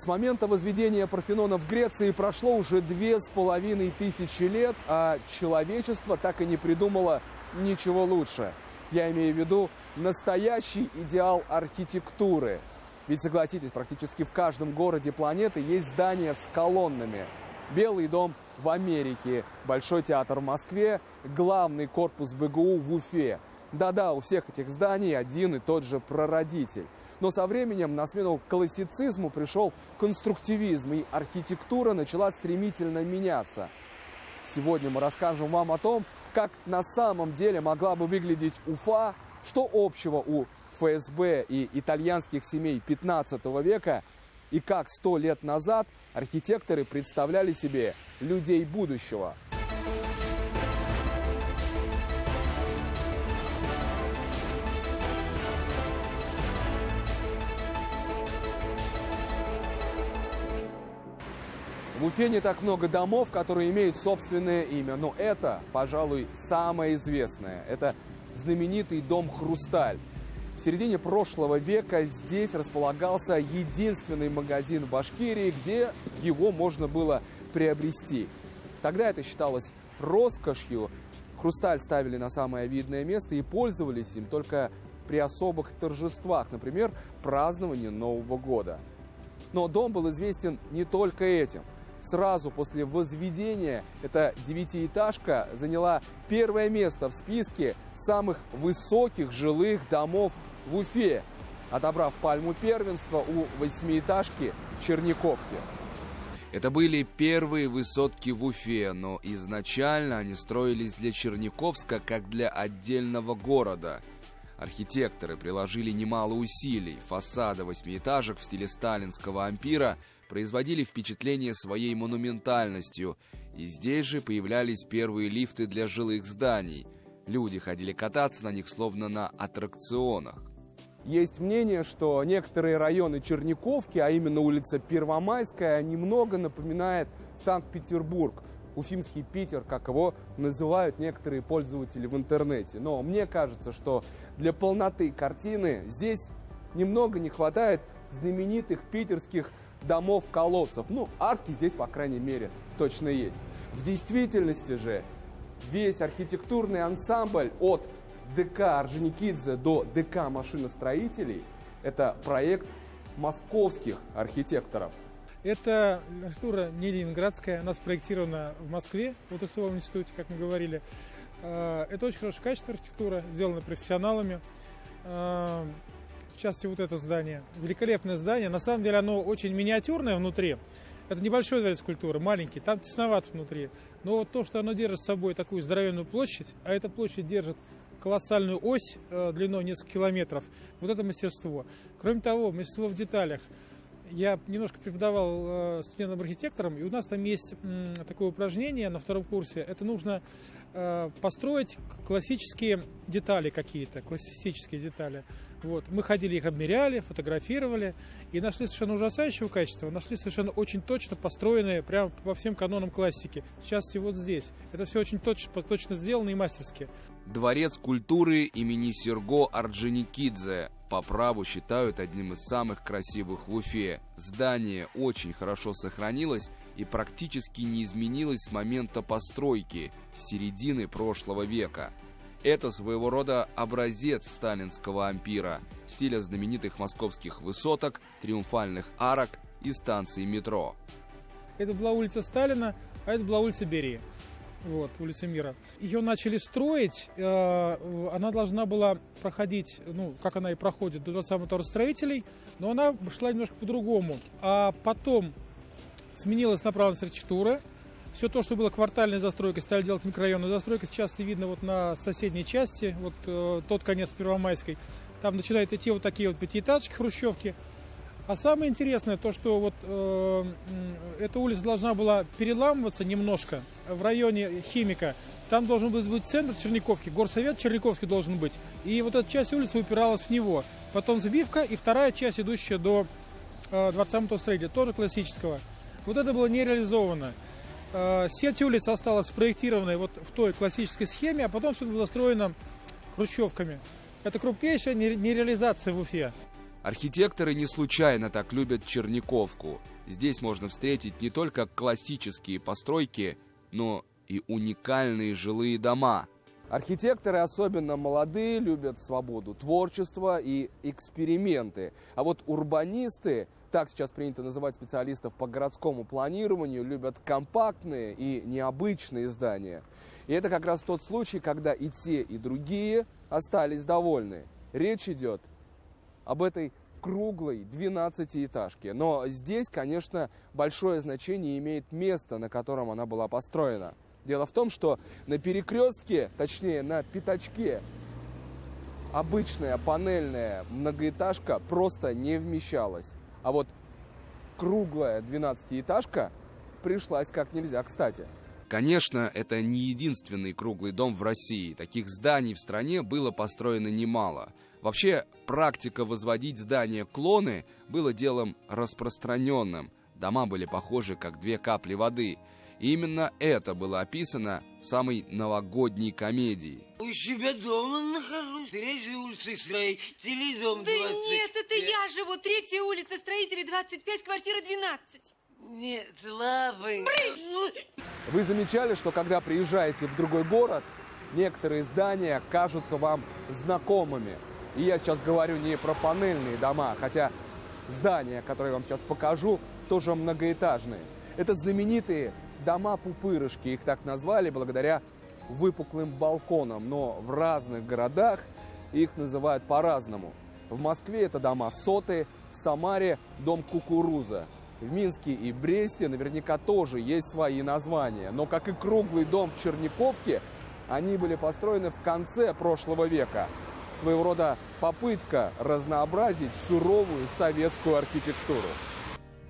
С момента возведения Парфенона в Греции прошло уже 2500 лет, а человечество так и не придумало ничего лучше. Я имею в виду настоящий идеал архитектуры. Ведь, согласитесь, практически в каждом городе планеты есть здания с колоннами. Белый дом в Америке, Большой театр в Москве, главный корпус БГУ в Уфе. Да-да, у всех этих зданий один и тот же прародитель. Но со временем на смену классицизму пришел конструктивизм, и архитектура начала стремительно меняться. Сегодня мы расскажем вам о том, как на самом деле могла бы выглядеть Уфа, что общего у ФСБ и итальянских семей 15 века, и как 100 лет назад архитекторы представляли себе людей будущего. В Уфе не так много домов, которые имеют собственное имя, но это, пожалуй, самое известное. Это знаменитый дом «Хрусталь». В середине прошлого века здесь располагался единственный магазин в Башкирии, где его можно было приобрести. Тогда это считалось роскошью. Хрусталь ставили на самое видное место и пользовались им только при особых торжествах, например, праздновании Нового года. Но дом был известен не только этим. Сразу после возведения эта девятиэтажка заняла первое место в списке самых высоких жилых домов в Уфе, отобрав пальму первенства у восьмиэтажки в Черниковке. Это были первые высотки в Уфе, но изначально они строились для Черниковска как для отдельного города. Архитекторы приложили немало усилий. Фасады восьмиэтажек в стиле сталинского ампира производили впечатление своей монументальностью, и здесь же появлялись первые лифты для жилых зданий. Люди ходили кататься на них словно на аттракционах. Есть мнение, что некоторые районы Черниковки, а именно улица Первомайская, немного напоминает Санкт-Петербург, уфимский Питер, как его называют некоторые пользователи в интернете. Но мне кажется, что для полноты картины здесь немного не хватает знаменитых питерских домов-колодцев. Ну, арки здесь, по крайней мере, точно есть. В действительности же весь архитектурный ансамбль от ДК Орджоникидзе до ДК машиностроителей – это проект московских архитекторов. Эта архитектура не ленинградская, она спроектирована в Москве, в УТСовом институте, как мы говорили. Это очень хорошее качество архитектура, сделано профессионалами. В частности, вот это здание. Великолепное здание. На самом деле оно очень миниатюрное внутри. Это небольшой дворец культуры, маленький, там тесновато внутри. Но вот то, что оно держит с собой такую здоровенную площадь, а эта площадь держит колоссальную ось длиной несколько километров, вот это мастерство. Кроме того, мастерство в деталях. Я немножко преподавал студентам-архитекторам, и у нас там есть такое упражнение на втором курсе. Это нужно построить классические детали какие-то, классические детали. Вот. Мы ходили, их обмеряли, фотографировали и нашли совершенно ужасающего качества, нашли совершенно очень точно построенные, прямо по всем канонам классики. В частности, вот здесь. Это все очень точно сделано и мастерски. Дворец культуры имени Серго Орджоникидзе по праву считают одним из самых красивых в Уфе. Здание очень хорошо сохранилось и практически не изменилось с момента постройки, с середины прошлого века. Это своего рода образец сталинского ампира, стиля знаменитых московских высоток, триумфальных арок и станций метро. Это была улица Сталина, а это была улица Берии. Вот, улица Мира. Ее начали строить, она должна была проходить, ну, как она и проходит, до 20 моторостроителей, но она шла немножко по-другому. А потом сменилась направленность архитектуры. Все то, что было квартальной застройкой, стали делать микрорайонной застройкой. Сейчас видно вот на соседней части, вот тот конец Первомайской. Там начинают идти вот такие вот пятиэтажки, хрущевки. А самое интересное то, что вот эта улица должна была переламываться немножко в районе Химика. Там должен быть центр Черниковки, горсовет Черниковский должен быть. И вот эта часть улицы упиралась в него. Потом сбивка и вторая часть, идущая до дворца мотостроителя, тоже классического. Вот это было не реализовано. Сеть улиц осталась спроектированной вот в той классической схеме, а потом все это было застроено хрущевками. Это крупнейшая нереализация в Уфе. Архитекторы не случайно так любят Черниковку. Здесь можно встретить не только классические постройки, но и уникальные жилые дома. Архитекторы, особенно молодые, любят свободу творчества и эксперименты. А вот урбанисты, так сейчас принято называть специалистов по городскому планированию, любят компактные и необычные здания. И это как раз тот случай, когда и те, и другие остались довольны. Речь идет об этой круглой 12-этажке. Но здесь, конечно, большое значение имеет место, на котором она была построена. Дело в том, что на перекрестке, точнее на пятачке, обычная панельная многоэтажка просто не вмещалась. А вот круглая 12-этажка пришлась как нельзя кстати. Конечно, это не единственный круглый дом в России. Таких зданий в стране было построено немало. Вообще, практика возводить здания-клоны было делом распространенным. Дома были похожи, как две капли воды. И именно это было описано в самой новогодней комедии. У себя дома нахожусь, 3-й улица Строителей, дом 20. Да нет, это я живу, 3-я улица Строителей, 25, квартира 12. Нет, лапы. Вы замечали, что когда приезжаете в другой город, некоторые здания кажутся вам знакомыми. И я сейчас говорю не про панельные дома, хотя здания, которые я вам сейчас покажу, тоже многоэтажные. Это знаменитые дома-пупырышки, их так назвали благодаря выпуклым балконам, но в разных городах их называют по-разному. В Москве это дома соты, в Самаре дом кукуруза. В Минске и Бресте наверняка тоже есть свои названия. Но, как и круглый дом в Черниковке, они были построены в конце прошлого века. Своего рода попытка разнообразить суровую советскую архитектуру.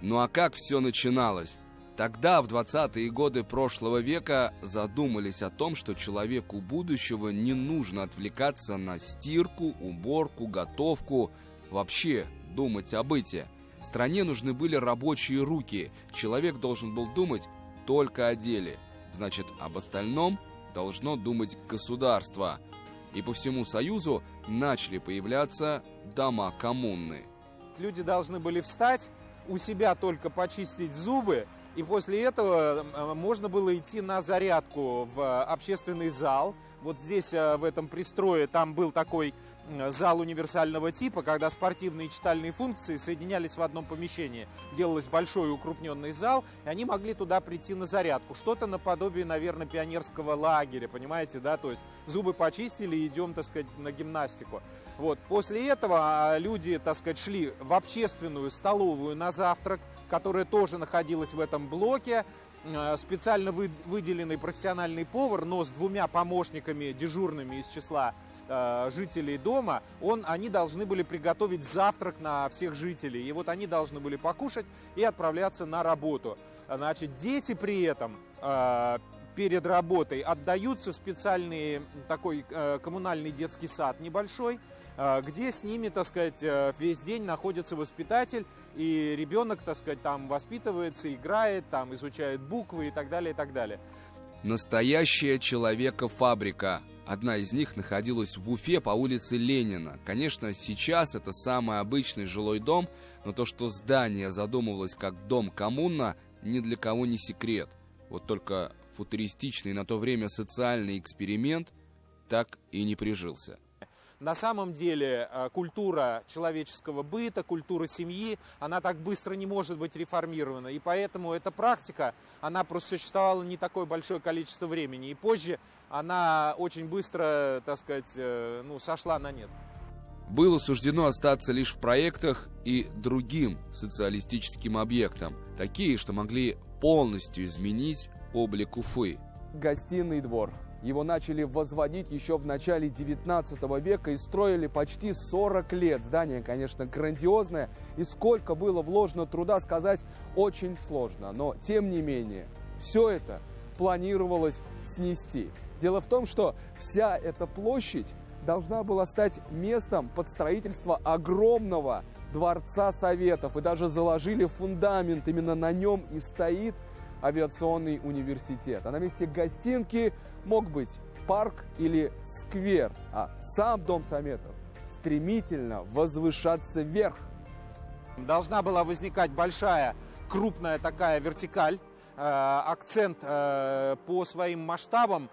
Ну а как все начиналось? Тогда, в 20-е годы прошлого века, задумались о том, что человеку будущего не нужно отвлекаться на стирку, уборку, готовку, вообще думать о быте. Стране нужны были рабочие руки, человек должен был думать только о деле. Значит, об остальном должно думать государство. И по всему Союзу начали появляться дома-коммуны. Люди должны были встать, у себя только почистить зубы, и после этого можно было идти на зарядку в общественный зал. Вот здесь, в этом пристрое, там был такой зал универсального типа, когда спортивные и читальные функции соединялись в одном помещении. Делалось большой укрупненный зал, и они могли туда прийти на зарядку. Что-то наподобие, наверное, пионерского лагеря, понимаете, да? То есть зубы почистили и идем, так сказать, на гимнастику. Вот. После этого люди, так сказать, шли в общественную столовую на завтрак, которая тоже находилась в этом блоке. Специально выделенный профессиональный повар, но с 2 помощниками дежурными из числа жителей дома, они должны были приготовить завтрак на всех жителей. И вот они должны были покушать и отправляться на работу. Значит, дети при этом перед работой отдаются в специальный такой коммунальный детский сад небольшой, где с ними, так сказать, весь день находится воспитатель, и ребенок, так сказать, там воспитывается, играет, там изучает буквы и так далее, и так далее. Настоящая человека-фабрика. Одна из них находилась в Уфе по улице Ленина. Конечно, сейчас это самый обычный жилой дом, но то, что здание задумывалось как дом-коммуна, ни для кого не секрет. Вот только футуристичный на то время социальный эксперимент так и не прижился. На самом деле культура человеческого быта, культура семьи, она так быстро не может быть реформирована. И поэтому эта практика, она просуществовала не такое большое количество времени. И позже она очень быстро, так сказать, сошла на нет. Было суждено остаться лишь в проектах и другим социалистическим объектам. Такие, что могли полностью изменить облик Уфы. Гостиный двор. Его начали возводить еще в начале 19 века и строили почти 40 лет. Здание, конечно, грандиозное, и сколько было вложено труда, сказать очень сложно. Но, тем не менее, все это планировалось снести. Дело в том, что вся эта площадь должна была стать местом под строительство огромного дворца Советов. И даже заложили фундамент, именно на нем и стоит авиационный университет. А на месте гостинки мог быть парк или сквер. А сам Дом Советов стремительно возвышаться вверх. Должна была возникать большая, крупная такая вертикаль, акцент по своим масштабам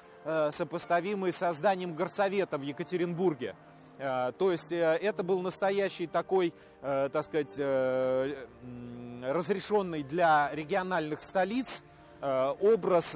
сопоставимый со зданием горсовета в Екатеринбурге. То есть это был настоящий такой, так сказать, разрешенный для региональных столиц образ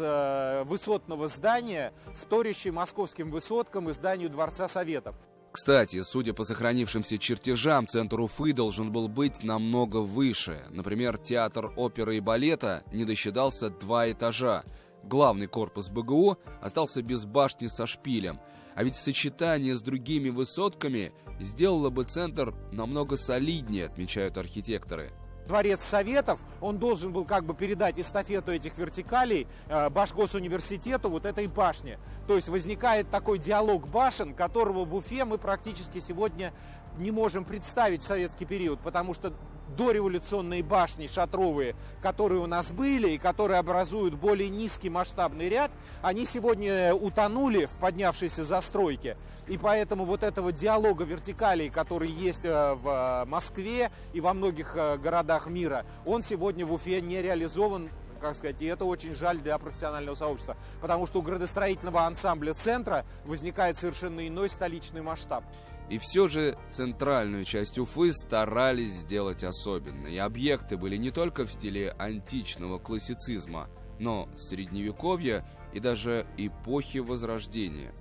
высотного здания, вторящий московским высоткам и зданию Дворца Советов. Кстати, судя по сохранившимся чертежам, центр Уфы должен был быть намного выше. Например, театр оперы и балета не досчитался 2 этажа. Главный корпус БГУ остался без башни со шпилем. А ведь сочетание с другими высотками сделало бы центр намного солиднее, отмечают архитекторы. Дворец Советов, он должен был как бы передать эстафету этих вертикалей Башгосуниверситету, вот этой башне. То есть возникает такой диалог башен, которого в Уфе мы практически сегодня не можем представить в советский период, потому что дореволюционные башни шатровые, которые у нас были и которые образуют более низкий масштабный ряд, они сегодня утонули в поднявшейся застройке. И поэтому вот этого диалога вертикалей, который есть в Москве и во многих городах мира, он сегодня в Уфе не реализован, как сказать, и это очень жаль для профессионального сообщества, потому что у градостроительного ансамбля центра возникает совершенно иной столичный масштаб. И все же центральную часть Уфы старались сделать особенной. И объекты были не только в стиле античного классицизма, но средневековья и даже эпохи Возрождения.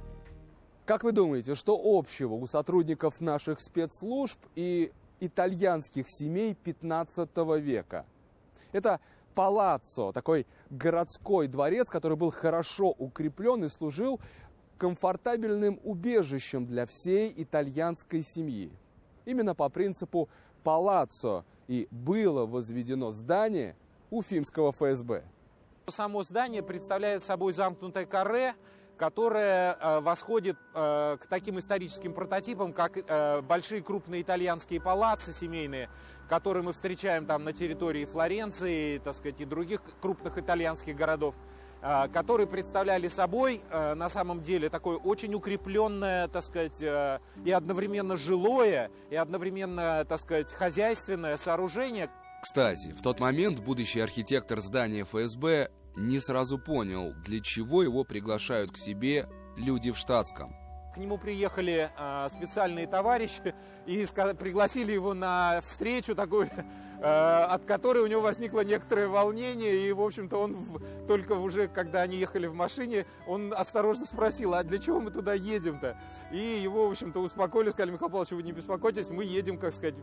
Как вы думаете, что общего у сотрудников наших спецслужб и итальянских семей 15 века? Это палаццо, такой городской дворец, который был хорошо укреплен и служил комфортабельным убежищем для всей итальянской семьи. Именно по принципу палаццо и было возведено здание Уфимского ФСБ. Само здание представляет собой замкнутое каре, которое восходит к таким историческим прототипам, как большие крупные итальянские палаццо семейные, которые мы встречаем там на территории Флоренции, так сказать, и других крупных итальянских городов, которые представляли собой на самом деле такое очень укрепленное, так сказать, и одновременно жилое, и одновременно, так сказать, хозяйственное сооружение. Кстати, в тот момент будущий архитектор здания ФСБ не сразу понял, для чего его приглашают к себе люди в штатском. К нему приехали специальные товарищи и пригласили его на встречу такую, от которой у него возникло некоторое волнение. И, в общем-то, он только уже, когда они ехали в машине, он осторожно спросил, а для чего мы туда едем-то? И его, в общем-то, успокоили, сказали: Михаил Павлович, вы не беспокойтесь, мы едем, как сказать,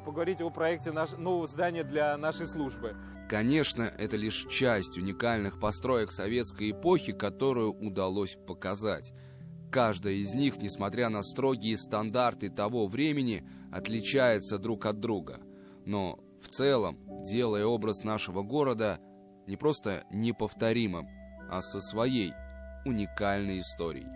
поговорить о проекте нового здания для нашей службы. Конечно, это лишь часть уникальных построек советской эпохи, которую удалось показать. Каждая из них, несмотря на строгие стандарты того времени, отличается друг от друга. Но в целом, делая образ нашего города не просто неповторимым, а со своей уникальной историей.